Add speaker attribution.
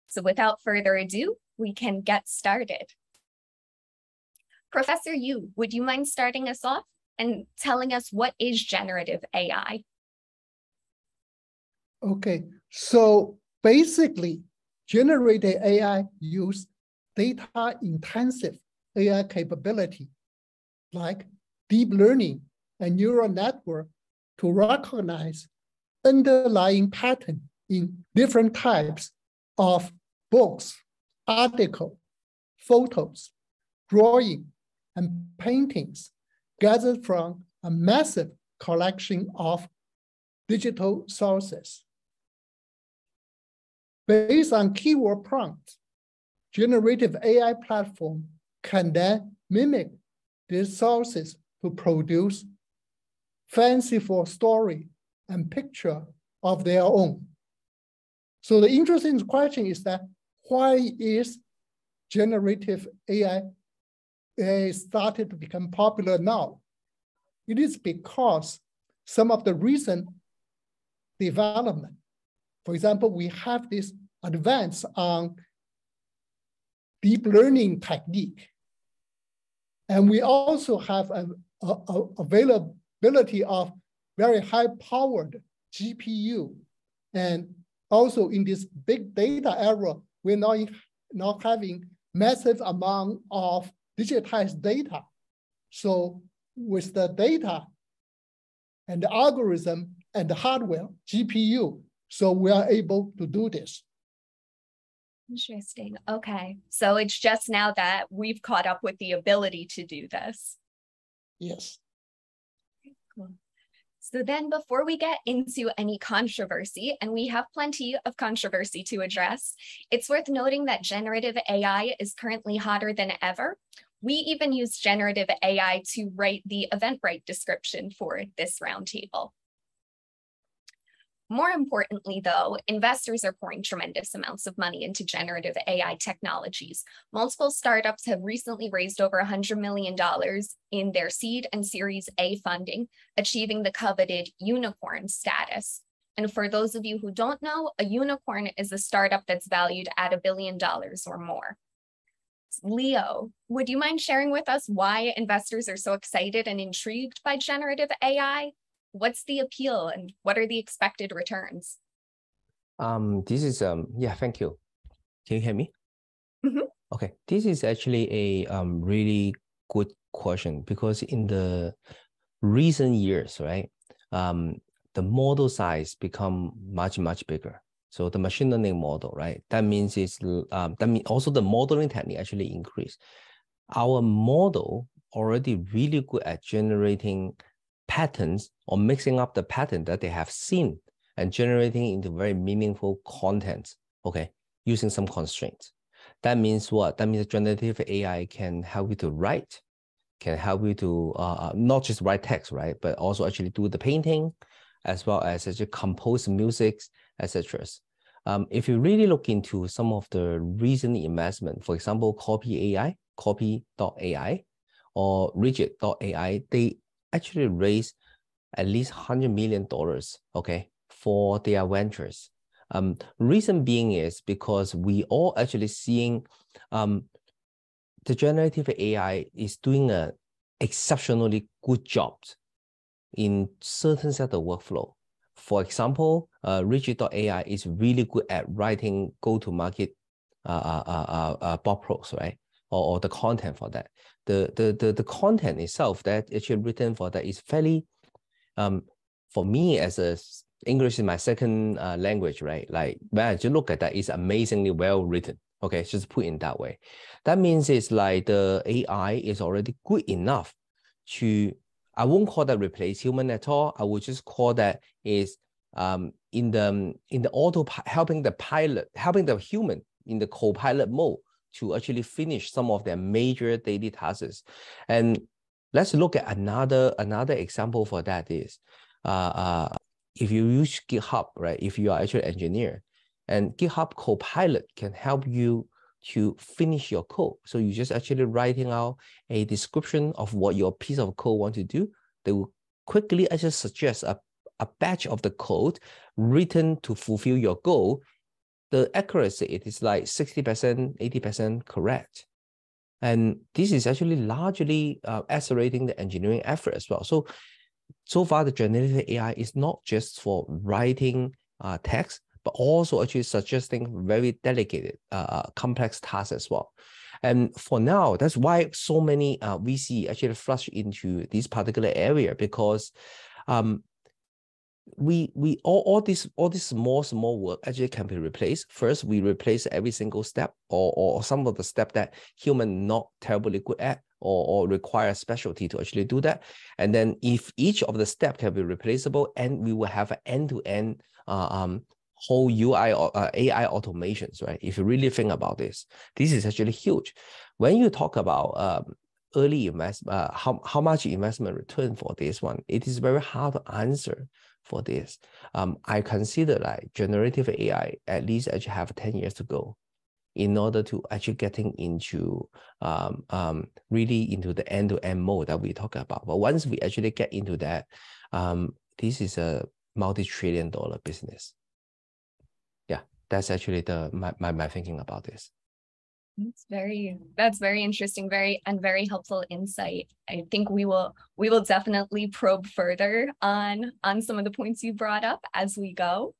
Speaker 1: So without further ado, we can get started. Professor Yu, would you mind starting us off and telling us what is generative AI?
Speaker 2: Okay, so basically, generative AI use data-intensive AI capability like deep learning and neural network to recognize underlying pattern in different types of books, articles, photos, drawing, and paintings gathered from a massive collection of digital sources. Based on keyword prompts, generative AI platform can then mimic these sources to produce fanciful story and picture of their own. So the interesting question is that why is generative AI started to become popular now? It is because some of the recent development, for example, we have this advance on deep learning technique. And we also have availability of very high-powered GPU. And also in this big data era, we're now having massive amount of digitized data. So with the data and the algorithm and the hardware, GPU, so we are able to do this.
Speaker 1: Interesting. Okay. So it's just now that we've caught up with the ability to do this.
Speaker 2: Yes.
Speaker 1: Cool. So then before we get into any controversy, and we have plenty of controversy to address, it's worth noting that generative AI is currently hotter than ever. We even use generative AI to write the Eventbrite description for this roundtable. More importantly, though, investors are pouring tremendous amounts of money into generative AI technologies. Multiple startups have recently raised over $100 million in their seed and Series A funding, achieving the coveted unicorn status. And for those of you who don't know, a unicorn is a startup that's valued at $1 billion or more. Leo, would you mind sharing with us why investors are so excited and intrigued by generative AI? What's the appeal and what are the expected returns?
Speaker 3: This is, yeah, thank you. Can you hear me?
Speaker 1: Mm-hmm.
Speaker 3: Okay, this is actually a really good question because in the recent years, right, the model size become much bigger. So the machine learning model, right, that means also the modeling technique actually increase. Our model already really good at generating patterns or mixing up the pattern that they have seen and generating into very meaningful content, okay, using some constraints. That means what? That means generative AI can help you to write, can help you to not just write text, right, but also actually do the painting, as well as actually compose music, etc. If you really look into some of the recent investment, for example, copy.ai or rigid.ai, they actually raised at least $100 million, okay, for their ventures. Reason being is because we all actually seeing the generative AI is doing an exceptionally good job in certain set of workflow. For example, rigid.ai is really good at writing go-to-market blog posts, right? Or the content for that. The content itself that actually written for that is fairly, for me as a English is my second language, right? Like when I just look at that, it's amazingly well written. Okay, just put in that way. That means it's like the AI is already good enough to, I won't call that replace human at all. I would just call that is in the auto helping the human in the co-pilot mode to actually finish some of their major daily tasks. And let's look at another example for that is if you use GitHub, right? If you are actually an engineer, and GitHub Copilot can help you to finish your code. So you just actually writing out a description of what your piece of code want to do. They will quickly actually suggest a batch of the code written to fulfill your goal the accuracy, it is like 60%, 80% correct. And this is actually largely accelerating the engineering effort as well. So far, the generative AI is not just for writing text, but also actually suggesting very delicate, complex tasks as well. And for now, that's why so many VC actually flush into this particular area, because all this small work actually can be replaced. First, we replace every single step or some of the step that human not terribly good at or require specialty to actually do that. And then if each of the step can be replaceable, and we will have an end-to-end whole UI or AI automations, right? If you really think about this is actually huge. When you talk about early investment, how much investment return for this one, it is very hard to answer for this. I consider like generative AI at least actually have 10 years to go in order to actually getting into really into the end-to-end mode that we talk about. But once we actually get into that, this is a multi-trillion-dollar business. Yeah, that's actually my thinking about this.
Speaker 1: That's very interesting, very helpful insight. I think we will definitely probe further on some of the points you brought up as we go.